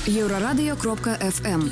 Еврорадио.FM.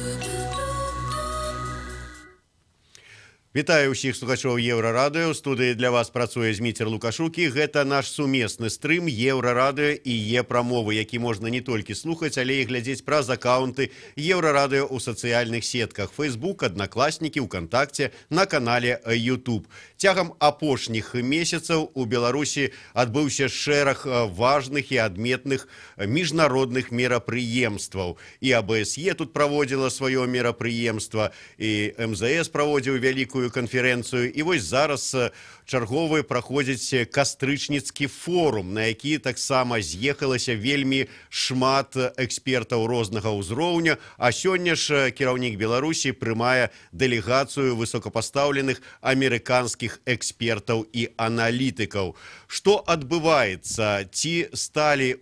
Вітаю ўсіх слухачоў Еўрарадыё. У студыі для вас працуе Зміцер Лукашук, і гэта наш сумесны стрым Еўрарадыё і Е-прамовы, які можна не толькі слухаць, але і глядзець праз акаунты Еўрарадыё ў сацыяльных сетках Facebook, Аднакласнікі, УКонтакце, на канале YouTube. Цягам апошніх месяцаў у Беларусі адбыўся шэраг важных і адметных міжнародных мерапрыемстваў. І АБСЕ тут праводзіла сваё мерапрыемства, і МЗС праводзіў вялікую канферэнцыю, і вось зараз чарговы праходзіць кастрычніцкі форум, на які таксама з'ехалася вельмі шмат экспертаў рознага ўзроўня, а сёння ж кіраўнік Беларусі прымае дэлегацыю высокапастаўленых амерыканскіх экспертаў і аналітыкаў. Што адбываецца? Ці сталі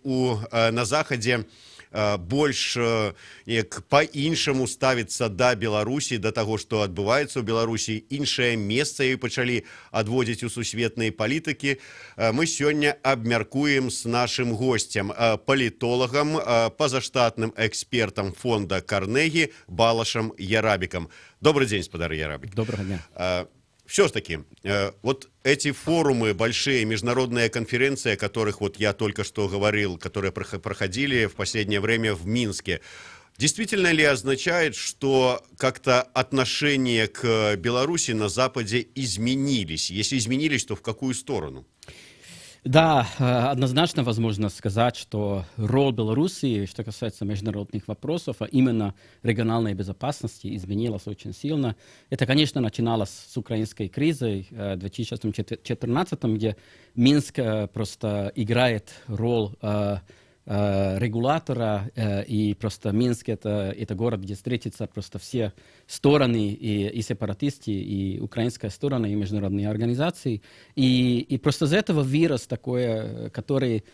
на Захадзе больш як па-іншаму ставіцца да Беларусі, да таго, што адбываецца ў Беларусі, іншае месца і пачалі адводзіць у сусветнай палітыкі. Мы сёння абмяркуем з нашым госцем, палітолагам, пазаштатным экспертам фонда Карнегі Балашам Ярабікам. Добрый день, спадар Ярабік. Доброго дня. Все-таки, вот эти форумы, большие международные конференции, о которых вот я только что говорил, которые проходили в последнее время в Минске, действительно ли означает, что как-то отношения к Беларуси на Западе изменились? Если изменились, то в какую сторону? Да, однозначно возможно сказать, что роль Беларуси, что касается международных вопросов, а именно региональной безопасности, изменилась очень сильно. Это, конечно, начиналось с украинской кризы в 2014, где Минск просто играет роль регулятора, и просто Минск это город, где встретятся просто все стороны, и сепаратисты, и украинская сторона, и международные организации. И просто из этого вирус такой, который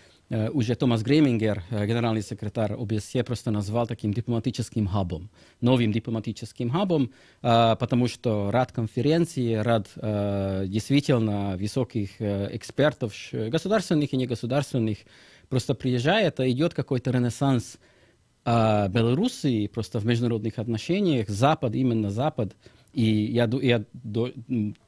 уже Томас Гремингер, генеральный секретарь ОБСЕ, просто назвал таким дипломатическим хабом, новым дипломатическим хабом, потому что ряд конференций, ряд действительно высоких экспертов, государственных и негосударственных, просто приезжает, и идет какой-то ренессанс Белоруссии просто в международных отношениях, Запад, именно Запад. И я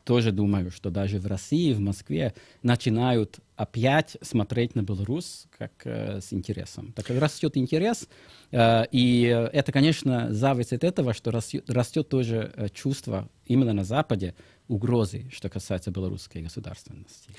тоже думаю, что даже в России, в Москве начинают опять смотреть на Беларусь как с интересом. Так растет интерес, и это, конечно, зависит от этого, что растет тоже чувство именно на Западе угрозы, что касается белорусской государственности.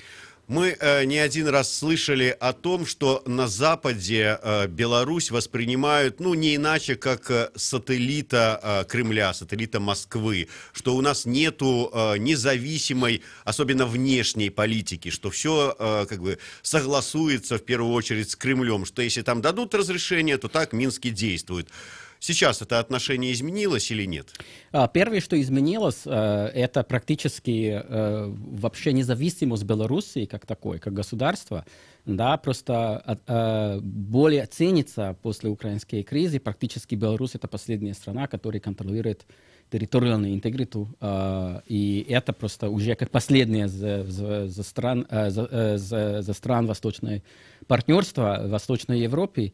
Мы не один раз слышали о том, что на Западе Беларусь воспринимают, ну, не иначе, как сателлита Кремля, сателлита Москвы, что у нас нету независимой, особенно внешней политики, что все как бы согласуется в первую очередь с Кремлем, что если там дадут разрешение, то так Минск и действует. Сейчас это отношение изменилось или нет? Первое, что изменилось, это практически вообще независимость Белоруссии как такой, как государства. Да, просто более ценится после украинской кризы. Практически Беларусь — это последняя страна, которая контролирует территориальную интегриту. И это просто уже как последняя за стран Восточного партнерства, Восточной Европы.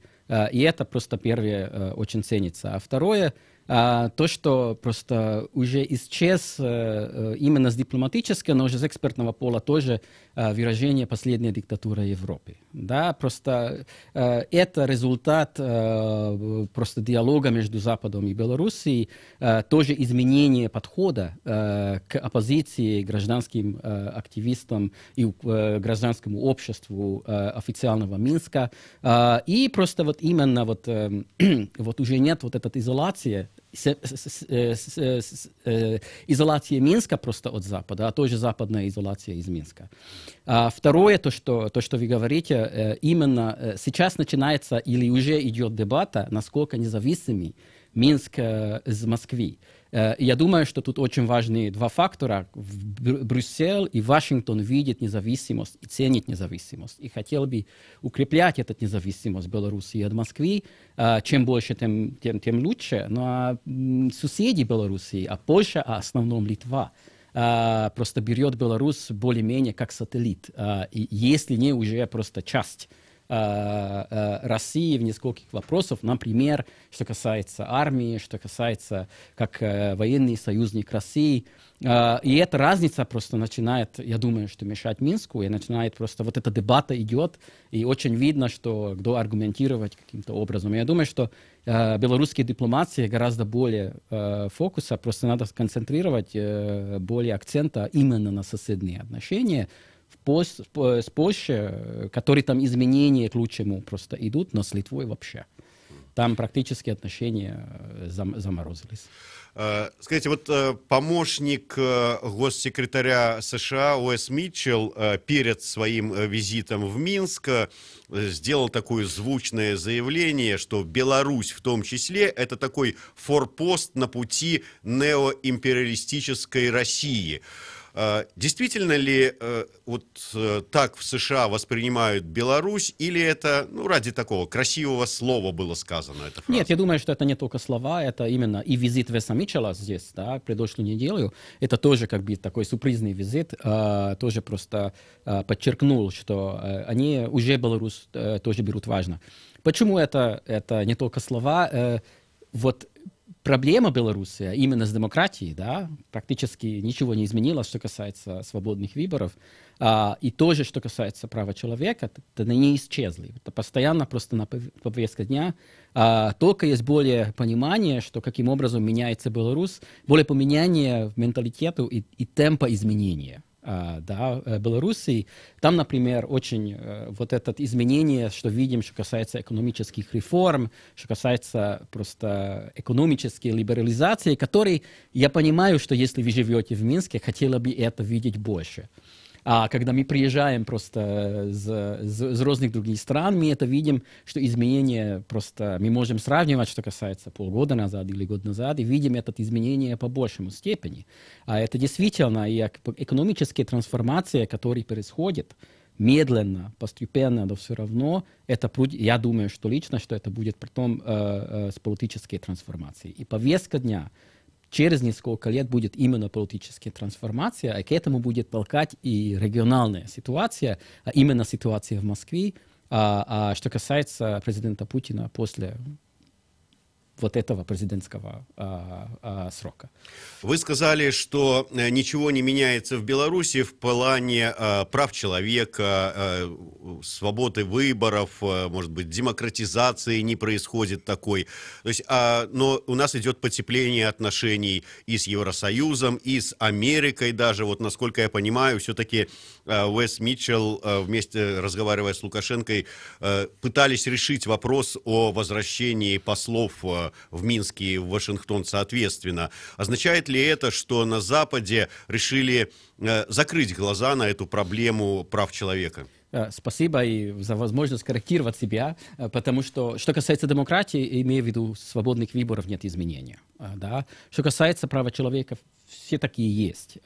И это просто первое очень ценится. А второе, то, что просто уже исчез именно с дипломатического, но уже с экспертного пола тоже выражение «последняя диктатура Европы». Да, просто это результат просто диалога между Западом и Белоруссией, тоже изменение подхода к оппозиции, гражданским активистам и гражданскому обществу официального Минска. И просто вот именно вот уже нет вот этой изоляции, изоляция Минска просто от Запада, а тоже западная изоляция из Минска. Второе, то, что вы говорите, именно сейчас начинается или уже идет дебата, насколько независимый Минск из Москвы. Я думаю, что тут очень важны два фактора. Брюссель и Вашингтон видят независимость и ценят независимость. И хотел бы укреплять эту независимость Беларуси от Москвы. Чем больше, тем лучше. Но соседи Беларуси, а Польша, а в основном Литва, просто берет Беларусь более-менее как сателлит. И если не уже просто часть России в нескольких вопросах, например, что касается армии, что касается как военный союзник России. И эта разница просто начинает, я думаю, что мешать Минску, и начинает просто вот эта дебата идет, и очень видно, что кто аргументировать каким-то образом. Я думаю, что белорусские дипломатии гораздо более фокуса, просто надо сконцентрировать более акцента именно на соседние отношения, с Польшей, которые там изменения к лучшему просто идут, но с Литвой вообще. Там практически отношения заморозились. Скажите, вот помощник госсекретаря США Уэс Митчелл перед своим визитом в Минск сделал такое звучное заявление, что Беларусь в том числе это такой форпост на пути неоимпериалистической России. Действительно ли вот так в США воспринимают Беларусь, или это ради такого красивого слова было сказано эта фраза? Нет, я думаю, что это не только слова, это именно и визит Веса Митчелла здесь, да, предыдущую неделю, это тоже как бы такой сюрпризный визит, тоже просто подчеркнул, что они уже Беларусь тоже берут важно. Почему это не только слова? Вот проблема Беларуси именно с демократией, да, практически ничего не изменилось, что касается свободных выборов, и тоже, что касается права человека, это не исчезли. Это постоянно просто на повестке дня. Только есть более понимание, что каким образом меняется Беларусь, более поменяние в менталитету и темпа изменения. Да, Белоруссии. Там, например, очень вот это изменение, что видим, что касается экономических реформ, что касается просто экономической либерализации, которой я понимаю, что если вы живете в Минске, хотела бы это видеть больше. А когда мы приезжаем просто из разных других стран, мы это видим, что изменения просто мы можем сравнивать, что касается полгода назад или год назад, и видим это изменение по большему степени. А это действительно и экономические трансформации, которые происходят медленно, постепенно, но все равно, это, я думаю, что лично, что это будет потом с политической трансформацией. И повестка дня через несколько лет будет именно политическая трансформация, а к этому будет толкать и региональная ситуация, а именно ситуация в Москве, что касается президента Путина после вот этого президентского срока. Вы сказали, что ничего не меняется в Беларуси в плане прав человека, свободы выборов, может быть, демократизации не происходит такой. То есть, но у нас идет потепление отношений и с Евросоюзом, и с Америкой даже. Вот, насколько я понимаю, все-таки Уэс Митчелл, вместе разговаривая с Лукашенкой, пытались решить вопрос о возвращении послов в Минске и в Вашингтон соответственно. Означает ли это, что на Западе решили закрыть глаза на эту проблему прав человека? Спасибо и за возможность корректировать себя, потому что касается демократии, имею в виду свободных выборов, нет изменения. Да? Что касается права человека, все такие есть.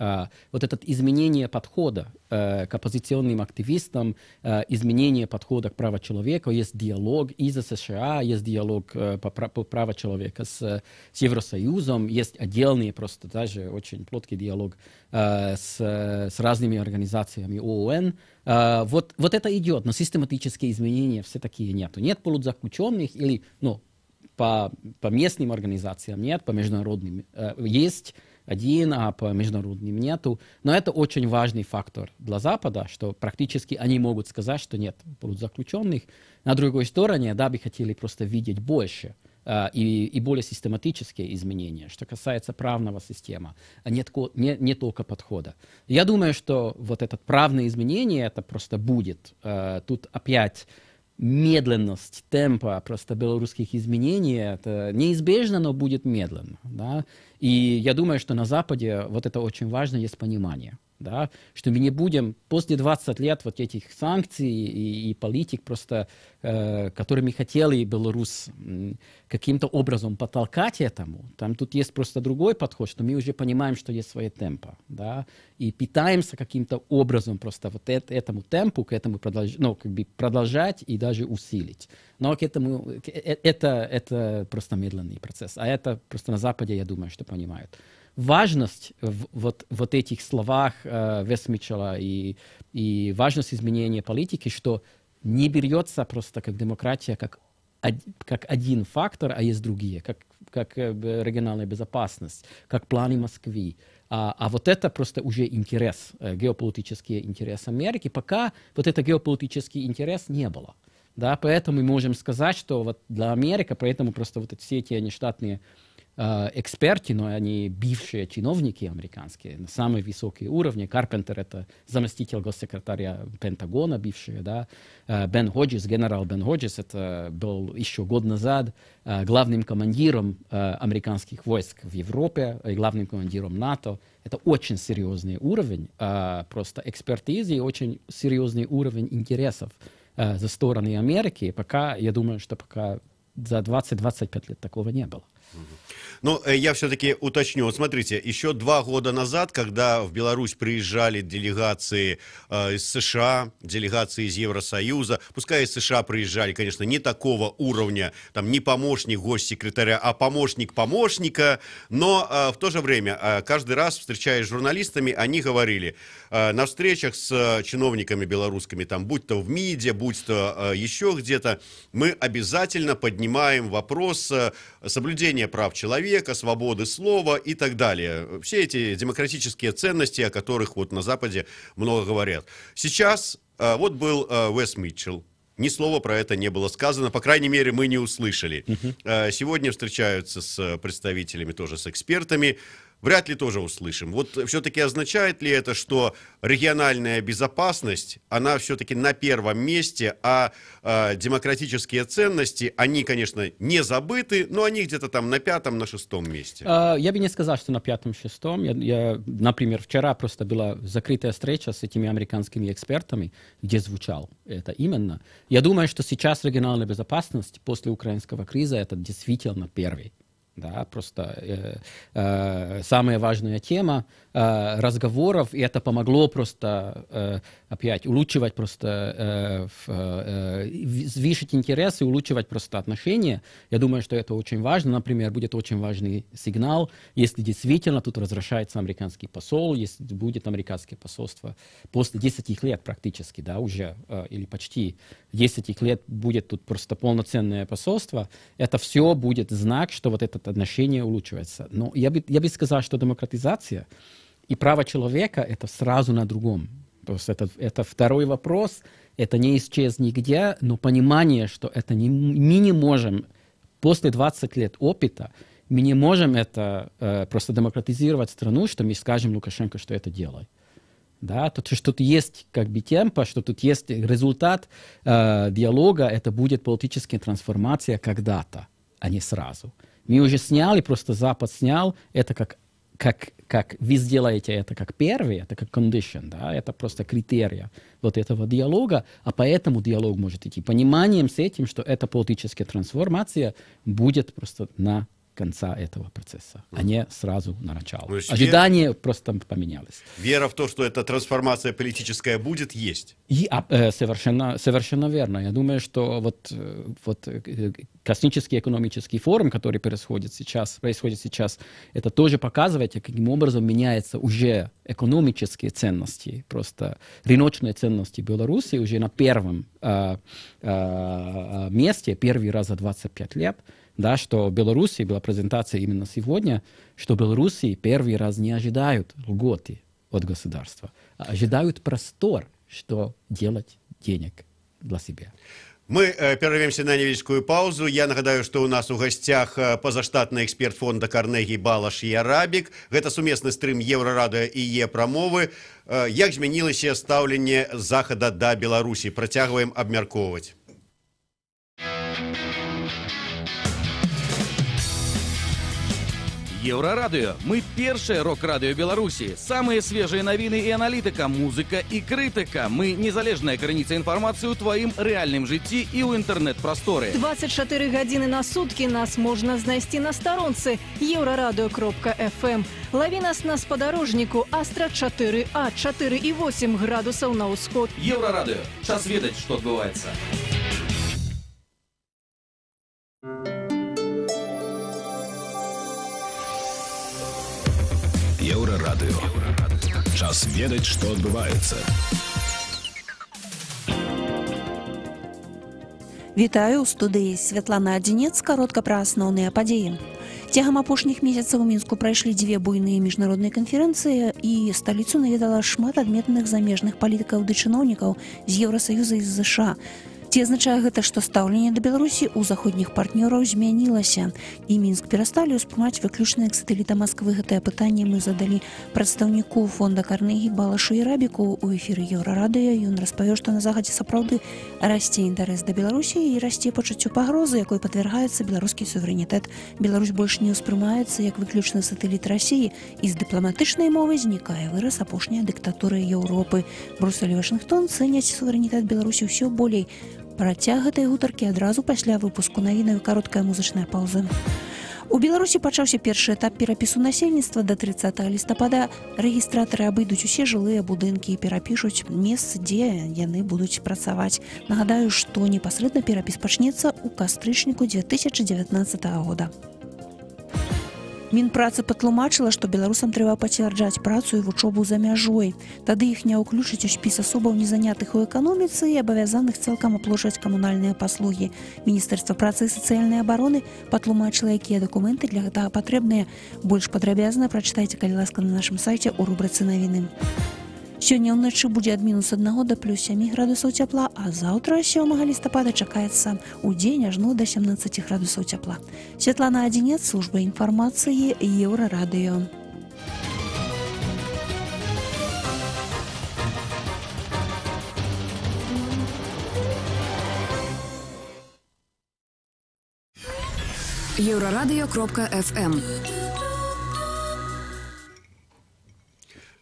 Вот это изменение подхода к оппозиционным активистам, изменение подхода к праву человека, есть диалог и за США, есть диалог по праву человека с Евросоюзом, есть отдельный просто даже очень плотный диалог с разными организациями ООН. Вот это идет, но систематические изменения все такие нету. Нет политзаключенных или, по местным организациям нет, по международным есть один, а по международным нету. Но это очень важный фактор для Запада, что практически они могут сказать, что нет политзаключенных. На другой стороне, да, бы хотели просто видеть больше и более систематические изменения, что касается правного системы, а не только подхода. Я думаю, что вот это правное изменение, это просто будет. Тут опять медленность темпа просто белорусских изменений, это неизбежно, но будет медленно. Да? И я думаю, что на Западе вот это очень важно, есть понимание. Да, что мы не будем после 20 лет вот этих санкций и политик, просто, которыми хотели Беларусь каким-то образом потолкать этому. Тут есть просто другой подход, что мы уже понимаем, что есть свои темпы. Да, и пытаемся каким-то образом просто вот этому темпу, к этому продолжать и даже усилить. Но к этому, это просто медленный процесс. А это просто на Западе, я думаю, что понимают. Важность вот этих словах Вес Митчелла и важность изменения политики, что не берется просто как демократия, как один фактор, а есть другие, как региональная безопасность, как планы Москвы. А вот это просто уже интерес, геополитический интерес Америки, пока вот это геополитический интерес не было. Да, поэтому мы можем сказать, что вот для Америки, поэтому просто вот все эти нештатные эксперты, но они бывшие чиновники американские, на самые высокие уровни. Карпентер — это заместитель госсекретаря Пентагона бывший, да. Бен Ходжес, генерал Бен Ходжес, это был еще год назад главным командиром американских войск в Европе, главным командиром НАТО. Это очень серьезный уровень просто экспертизы и очень серьезный уровень интересов со стороны Америки. Пока, я думаю, что пока за 20-25 лет такого не было. Но я все-таки уточню. Вот смотрите, еще 2 года назад, когда в Беларусь приезжали делегации из США, делегации из Евросоюза, пускай из США приезжали, конечно, не такого уровня, там не помощник госсекретаря, а помощник помощника, но в то же время каждый раз, встречаясь с журналистами, они говорили на встречах с чиновниками белорусскими, там, будь то в МИДе, будь то еще где-то, мы обязательно поднимаем вопрос соблюдения прав человека, свободы слова и так далее. Все эти демократические ценности, о которых вот на Западе много говорят. Сейчас вот был Уэс Митчелл. Ни слова про это не было сказано, по крайней мере, мы не услышали. Сегодня встречаются с представителями, тоже с экспертами. Вряд ли тоже услышим. Вот все-таки означает ли это, что региональная безопасность, она все-таки на первом месте, а демократические ценности, они, конечно, не забыты, но они где-то там на 5-м, на 6-м месте? Я бы не сказал, что на 5-м, 6-м. Например, вчера просто была закрытая встреча с этими американскими экспертами, где звучал это именно. Я думаю, что сейчас региональная безопасность после украинского криза это действительно первый. Да, просто самая важная тема разговоров, и это помогло просто опять улучшивать просто, звышить интерес и улучшивать просто отношения. Я думаю, что это очень важно. Например, будет очень важный сигнал, если действительно тут возвращается американский посол, если будет американское посольство после 10 лет практически, да, уже, или почти 10 лет будет тут просто полноценное посольство, это все будет знак, что вот это отношение улучшивается. Но я бы сказал, что демократизация и право человека — это сразу на другом. То есть это второй вопрос, это не исчез нигде, но понимание, что это мы не можем, после 20 лет опыта, мы не можем это просто демократизировать страну, что мы скажем Лукашенко, что это делай. Да, то, что тут есть как бы темпа, что тут есть результат диалога, это будет политическая трансформация когда-то, а не сразу. Мы уже сняли, просто Запад снял, это как вы сделаете это как первый, это как condition, да, это просто критерия вот этого диалога, а поэтому диалог может идти пониманием с этим, что эта политическая трансформация будет просто на конца этого процесса, а не сразу на начало. Ожидание просто поменялось. Вера в то, что эта трансформация политическая будет, есть. Совершенно верно. Я думаю, что вот космический экономический форум, который происходит сейчас, это тоже показывает, каким образом меняются уже экономические ценности, просто рыночные ценности Беларуси уже на первом месте, первый раз за 25 лет. Да, что в Беларуси была презентация именно сегодня, что в Беларуси первый раз не ожидают льготы от государства, а ожидают простор, что делать денег для себя. Мы перервемся на невеличкую паузу. Я нагадаю, что у нас у гостях позаштатный эксперт фонда Карнегі Балаш Ярабік. Гэта сумесны стрым Еўрарадыё і Е-прамовы. Як змянілася стаўленне Захада да Беларусі? Працягваем абмяркоўваць. Еўрарадыё. Мы першае рок-радыё Беларусі. Самыя свежыя навіны і аналітыка, музыка і крытыка. Мы незалежная крыніца інфармацыі ў тваім рэальным жыцці і ў інтэрнэт-прасторы. 24 гадзіны на суткі нас можна знайсці на старонцы еўрарадыё.фм. Лаві нас на спадарожніку Астра 4А, 4,8 градусаў на ўсход. Еўрарадыё. Час ведаць, што адбываецца. Еўрарадыё. Час ведаць, што адбываецца. Вітаю ў студыі Святлана Адзінец, каротка пра асноўныя падзеі. Цягам апошніх месяцаў у Мінску прайшлі дзве буйныя міжнародныя канферэнцыі, і сталіцу наведала шмат адметных замежных палітыкаў ды чыноўнікаў з Еўрасаюза і з ЗША. Ці азначае гэта, што стаўленне да Беларусі ў заходніх партнёраў змянілася, і Мінск перасталі ўспрымаць выключна як сатэліта Масквы? Гэтае пытанне мы задалі прадстаўніку фонда Карнегі Балашу Ярабіку ў эфіры Еўрарадыё. Ён распавёў, што на захадзе сапраўды расце інтарэс да Беларусі і расце пачуццё пагрозы, якой падвяргаецца беларускі суверэнітэт. Беларусь больш не ўспрымаецца як выключна сатэліт Расіі, і з дыпламатычнай мовы знікае выраз апошняя дыктатура Еўропы. Брусэль і Вашынгтон цэняць суверэнітэт Беларусі ўсё болей. Працяг гэтай гутаркі адразу пасля выпуску навінаў і кароткая музычная паўза. У Беларусі пачаўся першы этап перапісу насельніцтва. Да 30 лістапада рэгістратары абыдуць усе жылыя будынкі і перапішуць месцы, дзе яны будуць працаваць. Нагадаю, што непасрэдна перапіс пачнецца ў кастрычніку 2019 года. Мінпрацы патлумачыла, што беларусам трэба пацвярджаць працу і вучобу за мяжой. Тады іх не ўключаць у спіс асобаў незанятых у эканоміцы і абавязаных цалкам аплачваць камунальныя паслугі. Міністэрства працы і сацыяльнай абароны патлумачыла, якія дакументы для гэтага патрэбныя. Больш падрабязна прачытайце, калі ласка, на нашым сайце ў рубрыцы навіны. Сёння ўначы будзе ад -1 да +7 градусаў цяпла, а заўтра, 7 лістапада, чакаецца ўдзень ажно да 17 градусаў цяпла. Святлана Адзінец, служба інфармацыі, Еўрарадыё. Еўрарадыё.FM.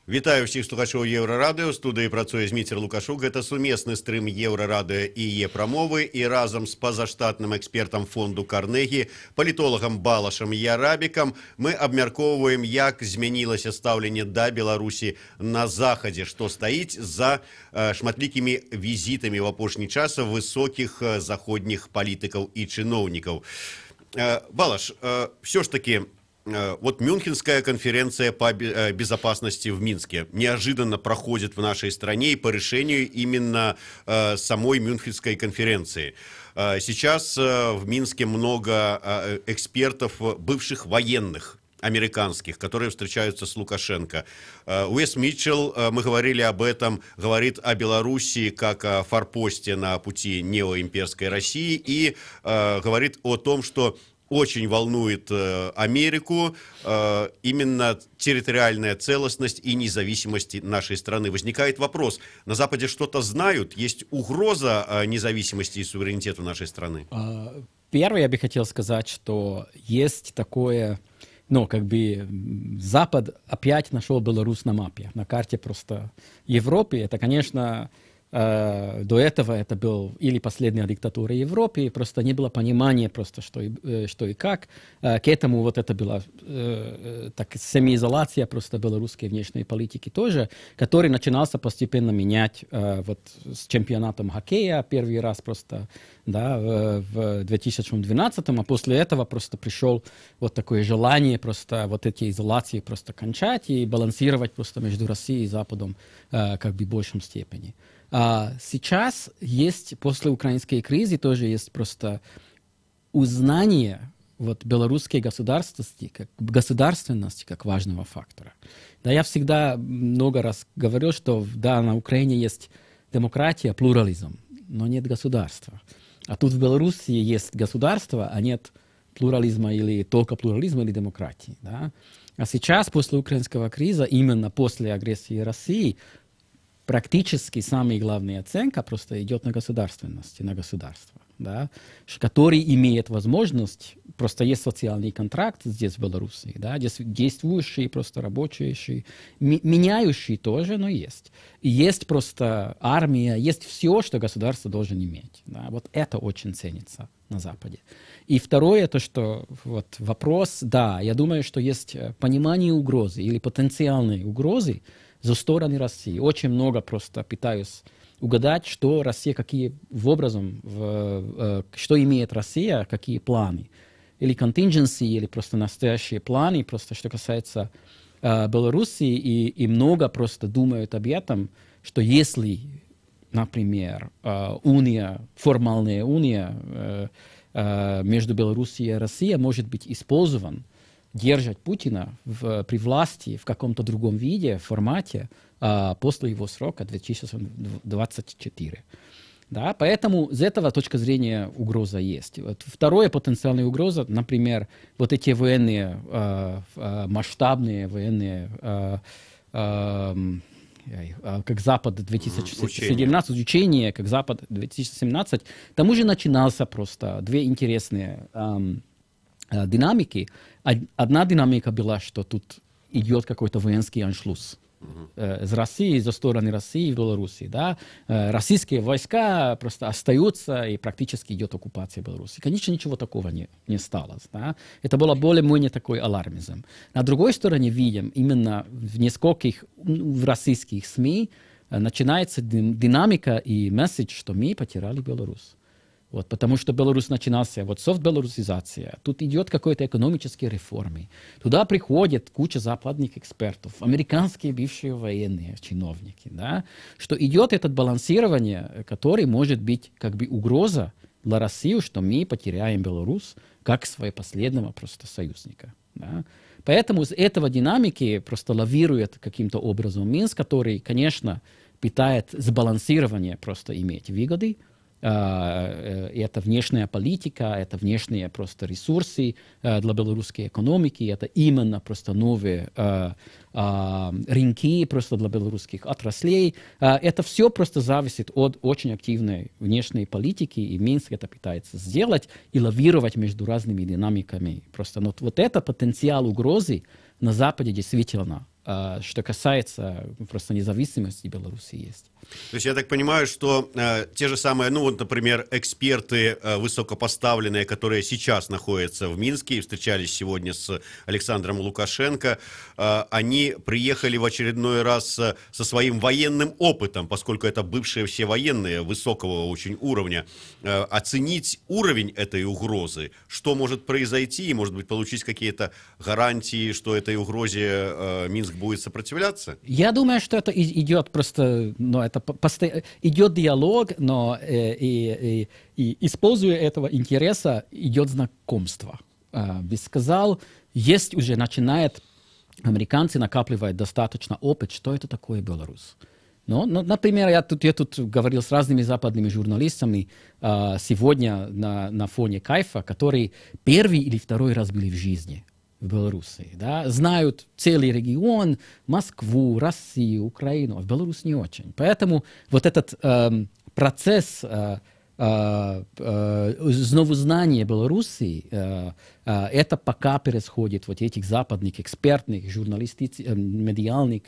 Вітаю ўсіх слухачоў Еўрарадыё. У студыі працуе Зміцер Лукашук. Гэта сумесны стрым Еўрарадыё і Е-прамовы. І разам з пазаштатным экспертам фонду Карнегі, палітолагам Балашам Ярабікам, мы абмяркоўваем, як змянілася стаўленне да Беларусі на захадзе, што стаіць за шматлікімі візітамі ў апошні час высокіх заходніх палітыкаў і чыноўнікаў. Балаш, все ж таки... Вот Мюнхенская конференция по безопасности в Минске неожиданно проходит в нашей стране и по решению именно самой Мюнхенской конференции. Сейчас в Минске много экспертов, бывших военных, американских, которые встречаются с Лукашенко. Уэс Митчелл, мы говорили об этом, говорит о Белоруссии как о форпосте на пути неоимперской России и говорит о том, что очень волнует Америку именно территориальная целостность и независимость нашей страны. Возникает вопрос, на Западе что-то знают? Есть угроза независимости и суверенитету нашей страны? Первое, я бы хотел сказать, что есть такое... Ну, как бы Запад опять нашел Беларусь на мапе, на карте просто Европы. Это, конечно... До этого это был или последняя диктатура Европы, просто не было понимания просто, что и как. К этому вот это была так, семиизоляция просто белорусской внешней политики тоже, который начинался постепенно менять вот с чемпионатом хоккея первый раз просто, да, в 2012, а после этого просто пришел вот такое желание просто вот эти изоляции просто кончать и балансировать просто между Россией и Западом как бы в большем степени. А сейчас есть, после украинской кризы, тоже есть просто узнание вот, белорусской государственности как важного фактора. Да, я всегда много раз говорил, что да, на Украине есть демократия, плурализм, но нет государства. А тут в Беларуси есть государство, а нет плурализма или только плурализма или демократии. Да? А сейчас, после украинского криза, именно после агрессии России, практически самая главная оценка просто идет на государственность, на государство, да, который имеет возможность, просто есть социальный контракт здесь в Беларуси, да, действующий, просто работающий, меняющий тоже, но есть. И есть просто армия, есть все, что государство должен иметь. Да, вот это очень ценится на Западе. И второе, то, что вот вопрос, да, я думаю, что есть понимание угрозы или потенциальной угрозы за стороны России. Очень много просто пытаюсь угадать, что Россия, какие образом, что имеет Россия, какие планы. Или contingency, или просто настоящие планы, просто что касается Белоруссии, и много просто думают об этом, что если например, формальная уния между Белоруссией и Россией может быть использован, держать Путина при власти в каком-то другом виде, формате, после его срока 2024. Да, поэтому с этого точки зрения угроза есть. Вот вторая потенциальная угроза, например, вот эти военные, масштабные военные, как Запад 2017, учения, как Запад 2017, там уже начинался просто две интересные динамики. Одна динамика была, что тут идет какой-то военский аншлюз. С России, со стороны России и Белоруссии. Да? Российские войска просто остаются, и практически идет оккупация Беларуси. Конечно, ничего такого не стало. Да? Это было более-менее такой алармизм. На другой стороне видим, именно в нескольких в российских СМИ начинается динамика и месседж, что мы потеряли Беларусь. Вот, потому что Беларусь начинался, вот софт-белорусизация, тут идет какие-то экономические реформы. Туда приходит куча западных экспертов, американские бывшие военные чиновники, да, что идет это балансирование, которое может быть как бы угроза для России, что мы потеряем Беларусь как своего последнего просто союзника. Да. Поэтому из этого динамики просто лавирует каким-то образом Минск, который, конечно, пытает сбалансирование просто иметь выгоды. Это внешняя политика, это внешние просто ресурсы для белорусской экономики, это именно просто новые рынки просто для белорусских отраслей. Это все просто зависит от очень активной внешней политики, и Минск это пытается сделать и лавировать между разными динамиками. Просто вот это потенциал угрозы на Западе действительно, что касается просто независимости Беларуси, есть. То есть я так понимаю, что те же самые, ну вот, например, эксперты высокопоставленные, которые сейчас находятся в Минске и встречались сегодня с Александром Лукашенко, они приехали в очередной раз со своим военным опытом, поскольку это бывшие все военные высокого очень уровня. Оценить уровень этой угрозы, что может произойти, и, может быть, получить какие-то гарантии, что этой угрозе Минск будет сопротивляться? Я думаю, что это идет просто, но это идет диалог, но и используя этого интереса, идет знакомство. Би сказал, есть уже начинает, американцы накапливают достаточно опыт, что это такое Беларусь. Ну, например, я тут говорил с разными западными журналистами сегодня на фоне Кайфа, которые первый или второй раз были в жизни в Беларуси, да, знают целый регион, Москву, Россию, Украину, а в Беларуси не очень. Поэтому вот этот процесс новознания Беларуси, это пока происходит вот этих западных экспертных, журналистических, медиальных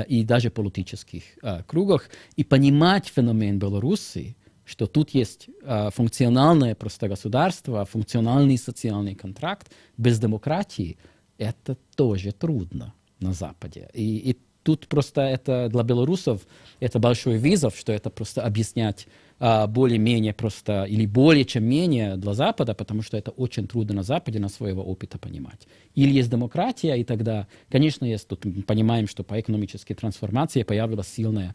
и даже политических кругах, и понимать феномен Беларуси, что тут есть функциональное просто государство, функциональный социальный контракт без демократии, это тоже трудно на Западе. И тут просто это для белорусов это большой вызов, что это просто объяснять более-менее просто, или более чем менее для Запада, потому что это очень трудно на Западе на своего опыта понимать. Или есть демократия, и тогда, конечно, есть, тут мы понимаем, что по экономической трансформации появился сильный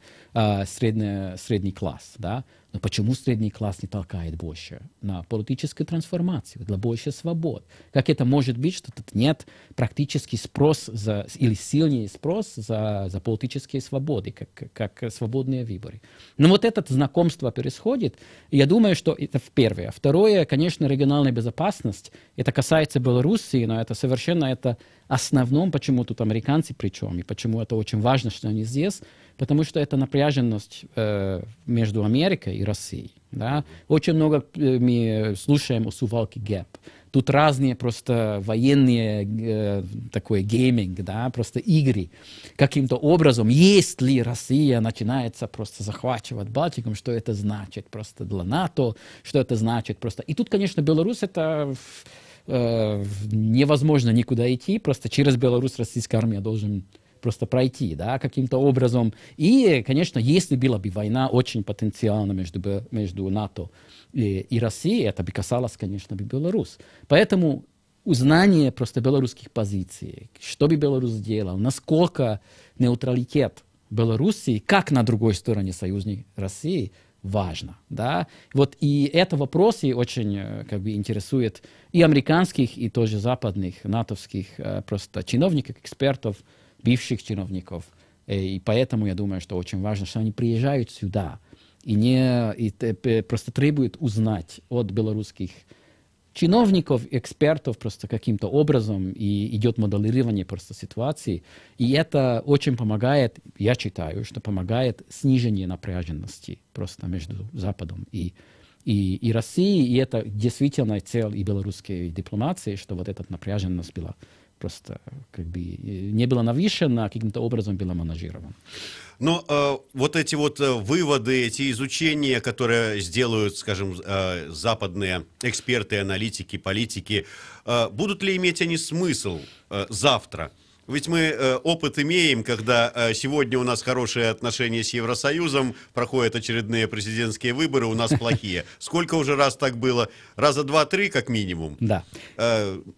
средний класс, да? Но почему средний класс не толкает больше на политическую трансформацию, для больше свобод? Как это может быть, что тут нет практически спрос или сильный спрос за политические свободы, как свободные выборы? Но вот это знакомство происходит, и я думаю, что это первое. Второе, конечно, региональная безопасность. Это касается Белоруссии, но это совершенно это основном, почему тут американцы причем, и почему это очень важно, что они здесь, потому что это напряженность между Америкой и Россией. Да? Очень много мы слушаем о Сувалке ГЭП. Тут разные просто военные такой гейминг, да, просто игры. Каким-то образом, если Россия начинается просто захватывать Балтику, что это значит просто для НАТО, что это значит просто... И тут, конечно, Беларусь это... невозможно никуда идти, просто через Беларусь российская армия должен просто пройти, да, каким-то образом. И, конечно, если была бы война очень потенциально между НАТО и Россией, это бы касалось, конечно, бы Беларусь. Поэтому узнание просто белорусских позиций, что бы Беларусь делал, насколько нейтралитет Белоруссии, как на другой стороне союзной России, важно. Да? Вот и это вопросы очень как бы интересует и американских, и тоже западных, натовских просто чиновников, экспертов, бывших чиновников. И поэтому я думаю, что очень важно, что они приезжают сюда и просто требуют узнать от белорусских чиновников, экспертов просто каким-то образом, и идет моделирование просто ситуации. И это очень помогает, я считаю, что помогает снижению напряженности просто между Западом и Россией. И это действительно цель и белорусской дипломатии, что вот эта напряженность была просто как бы не была навешена, а каким-то образом была менеджирована. Но вот эти вот выводы, эти изучения, которые сделают, скажем, западные эксперты, аналитики, политики, будут ли иметь они смысл завтра? Ведь мы опыт имеем, когда сегодня у нас хорошие отношения с Евросоюзом, проходят очередные президентские выборы, у нас плохие. Сколько уже раз так было? Раза 2-3 как минимум. Да.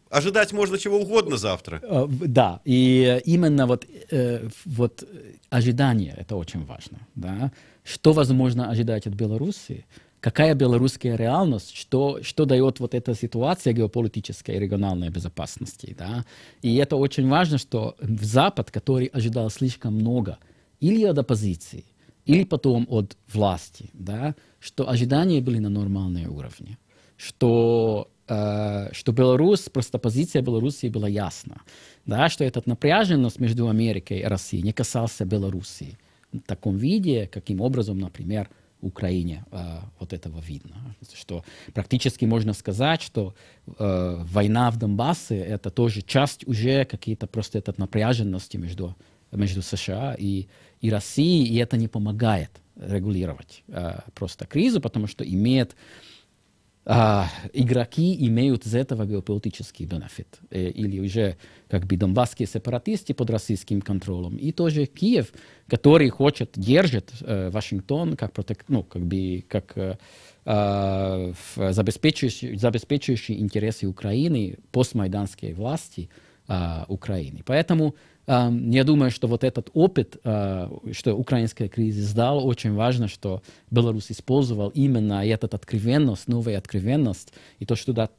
Ожидать можно чего угодно завтра. Да, и именно вот ожидание, это очень важно. Да? Что возможно ожидать от Беларуси? Какая белорусская реальность, что дает вот эта ситуация геополитической и региональной безопасности. Да? И это очень важно, что Запад, который ожидал слишком много или от оппозиции, или потом от власти, да, что ожидания были на нормальном уровне, что Беларусь, просто позиция Белоруссии была ясна, да, что эта напряженность между Америкой и Россией не касался Белоруссии в таком виде, каким образом, например, в Украине вот этого видно. Что практически можно сказать, что война в Донбассе — это тоже часть уже какие-то просто этой напряженности между США и Россией, и это не помогает регулировать просто кризу, потому что игроки имеют из этого геополитический бенефит. Или уже как бы донбасские сепаратисты под российским контролем. И тоже Киев, который держит Вашингтон как забеспечивающий интересы Украины, постмайданской власти Украины. Поэтому я думаю, что вот этот опыт, что украинская кризис дал, очень важно, что Беларусь использовал именно эту откровенность, новую откровенность, и то, что туда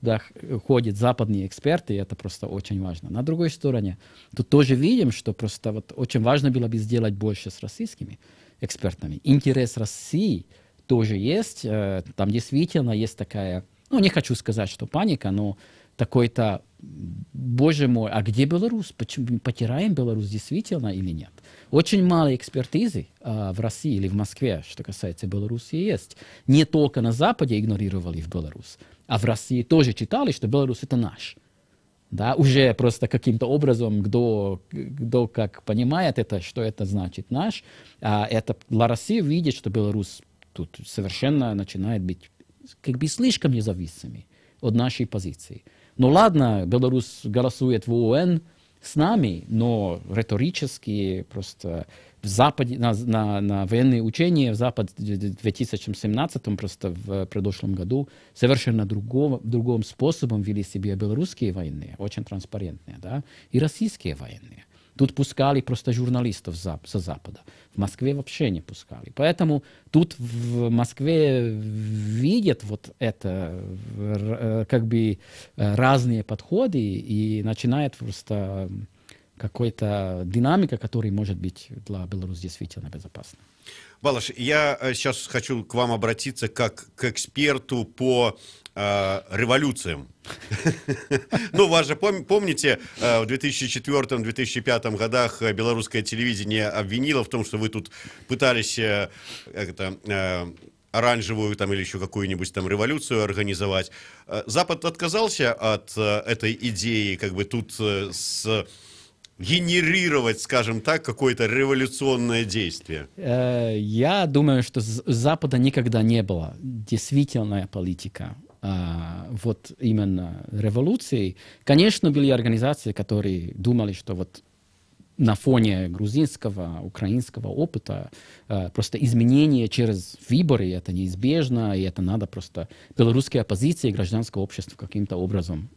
ходят западные эксперты, это просто очень важно. На другой стороне, тут тоже видим, что просто вот очень важно было бы сделать больше с российскими экспертами. Интерес России тоже есть, там действительно есть такая, не хочу сказать, что паника, но такой-то, боже мой, а где Беларусь? Почему потеряем Беларусь действительно или нет? Очень мало экспертизы в России или в Москве, что касается Беларуси, есть. Не только на Западе игнорировали в Беларусь, а в России тоже читали, что Беларусь — это наш. Да, уже просто каким-то образом, кто как понимает это, что это значит наш, это для России видит, что Беларусь тут совершенно начинает быть как бы слишком независимой от нашей позиции. Ну ладно, Беларусь голосует в ООН с нами, но риторически просто в Западе, на военные учения в Западе в 2017, просто в прошлом году, совершенно другим способом вели себя белорусские военные, очень транспарентные, да, и российские военные. Тут пускали просто журналистов со Запада. В Москве вообще не пускали. Поэтому тут в Москве видят вот это, как бы разные подходы, и начинает просто какая-то динамика, которая может быть для Беларуси действительно безопасна. Балаш, я сейчас хочу к вам обратиться как к эксперту по революциям. Ну, вас же помните, в 2004-2005 годах белорусское телевидение обвинило в том, что вы тут пытались оранжевую там или еще какую-нибудь там революцию организовать. Запад отказался от этой идеи, как бы тут генерировать, скажем так, какое-то революционное действие? Я думаю, что с Запада никогда не было действительная политика вот именно революции. Конечно, были организации, которые думали, что вот на фоне грузинского, украинского опыта просто изменения через выборы это неизбежно, и это надо просто белорусской оппозиции и гражданское общество каким-то образом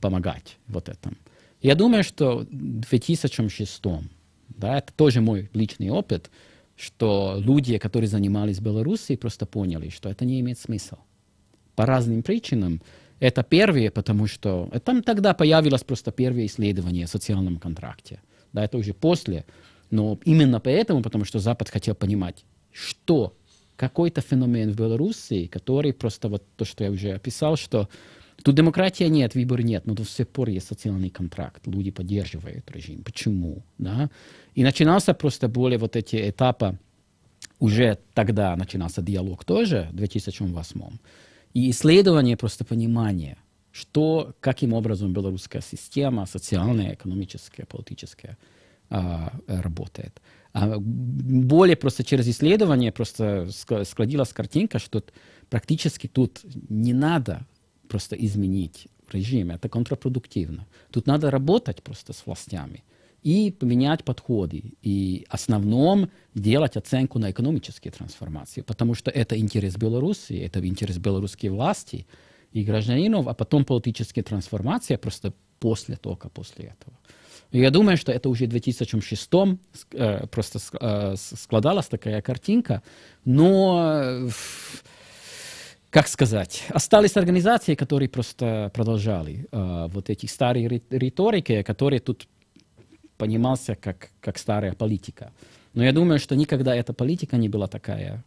помогать вот этому. Я думаю, что в 2006 Да, это тоже мой личный опыт, что люди, которые занимались Белоруссией, просто поняли, что это не имеет смысла. По разным причинам. Это первые, потому что там тогда появилось просто первое исследование о социальном контракте. Да, это уже после. Но именно поэтому, потому что Запад хотел понимать, что какой-то феномен в Белоруссии, который просто вот то, что я уже описал, что тут демократия нет, выбора нет, но до сих пор есть социальный контракт, люди поддерживают режим. Почему? Да? И начинался просто более вот эти этапы, уже тогда начинался диалог тоже, в 2008. И исследование, просто понимание, что, каким образом белорусская система, социальная, экономическая, политическая, работает. Более просто через исследование просто складилась картинка, что практически тут не надо просто изменить режим, это контрпродуктивно. Тут надо работать просто с властями и поменять подходы. И в основном делать оценку на экономические трансформации, потому что это интерес Беларуси, это интерес белорусской власти и гражданинов, а потом политические трансформации просто после этого. И я думаю, что это уже в 2006 просто складалась такая картинка, но, как сказать, остались организации, которые просто продолжали вот эти старые риторики, которые тут понимался как старая политика. Но я думаю, что никогда эта политика не была такая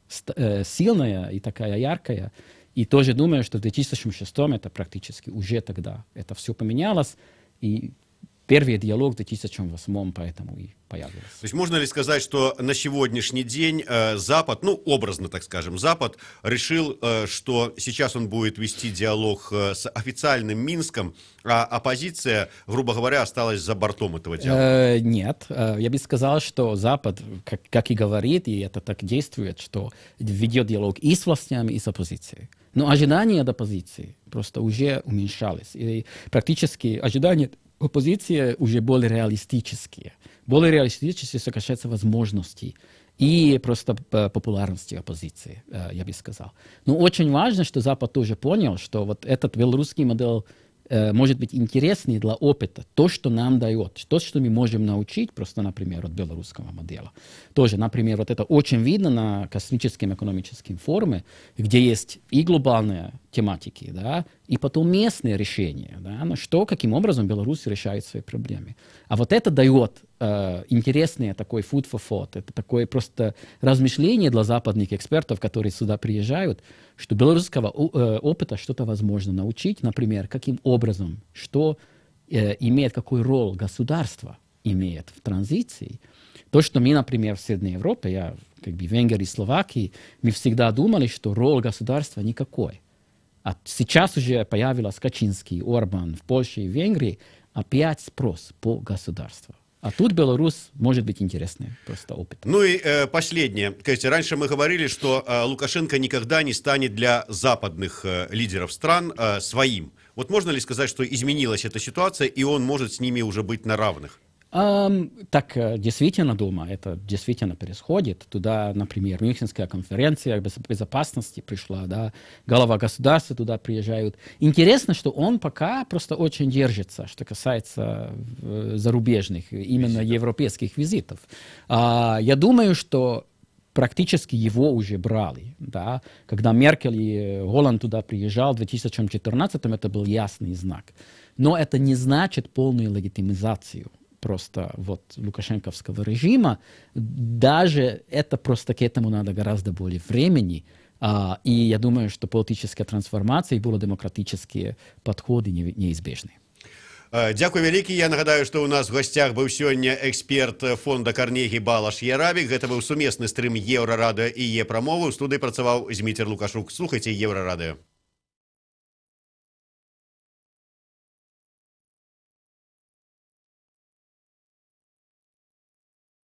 сильная и такая яркая. И тоже думаю, что в 2006 это практически уже тогда это все поменялось. И первый диалог в 2008 поэтому и появился. То есть можно ли сказать, что на сегодняшний день Запад, ну образно так скажем, Запад решил, что сейчас он будет вести диалог с официальным Минском, а оппозиция, грубо говоря, осталась за бортом этого диалога? Нет, я бы сказал, что Запад, как и говорит, и это так действует, что ведет диалог и с властями, и с оппозицией. Но ожидания от оппозиции просто уже уменьшались. И практически ожидания оппозиции уже более реалистические. Более реалистические, что касается возможностей и просто популярности оппозиции, я бы сказал. Но очень важно, что Запад тоже понял, что вот этот белорусский модель может быть интересный для опыта. То, что нам дает, то, что мы можем научить, просто, например, от белорусского модела. Тоже, например, вот это очень видно на космическом экономическом форуме, где есть и глобальные тематики, да, и потом местные решения, да, на что, каким образом Беларусь решает свои проблемы. А вот это дает интересный такой food for thought, это такое просто размышление для западных экспертов, которые сюда приезжают, что белорусского опыта что-то возможно научить, например, каким образом, что имеет, какой роль государство имеет в транзиции. То, что мы, например, в Средней Европе, я как бы в Венгрии и Словакии, мы всегда думали, что роль государства никакой. А сейчас уже появился Качинский, Орбан в Польше и в Венгрии, опять спрос по государству. А тут Беларусь может быть интересный просто опыт. Ну и последнее. Раньше мы говорили, что Лукашенко никогда не станет для западных лидеров стран своим. Вот можно ли сказать, что изменилась эта ситуация, и он может с ними уже быть на равных? Так действительно, думаю, это действительно происходит. Туда, например, Мюнхенская конференция безопасности пришла, да, глава государства туда приезжают. Интересно, что он пока просто очень держится, что касается зарубежных, именно европейских визитов. Я думаю, что практически его уже брали. Да. Когда Меркель и Голланд туда приезжал в 2014, это был ясный знак. Но это не значит полную легитимизацию просто вот лукашенковского режима, даже это просто к этому надо гораздо более времени. И я думаю, что политическая трансформация и более демократические подходы неизбежны. Дякую вялікі. Я нагадаю, што ў нас в гостях быў сёння эксперт фонда Карнегі Балаш Ярабік. Гэта быў сумесны стрым Еўрарадыё і Е-прамовы. У студыі працаваў Зміцер Лукашук. Слухайце Еўрарадыё.